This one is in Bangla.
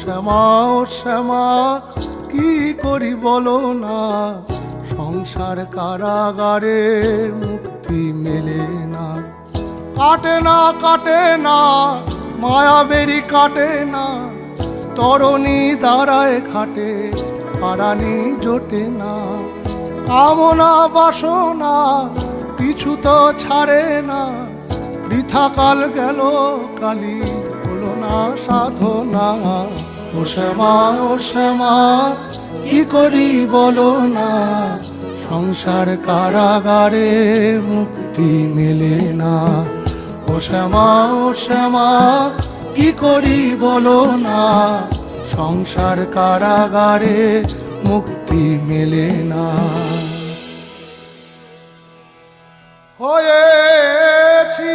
শ্যামা ও শ্যামা কি করি বলো না, সংসার কারাগারে মুক্তি মেলে না। কাটে না কাটে না মায়া বেরি কাটে না, তরণী দাঁড়ায় খাটে পারানি জোটে না। কামনা বাসনা পিছু তো ছাড়ে না, বৃথা কাল গেল কালি হলো না সাধনা। ও শ্যামা ও শ্যামা কি করি বলো না, সংসার কারাগারে মুক্তি মেলে না। ও শ্যামা ও শ্যামা কি করি বলো না, সংসার কারাগারে মুক্তি মেলে না। হয়েছি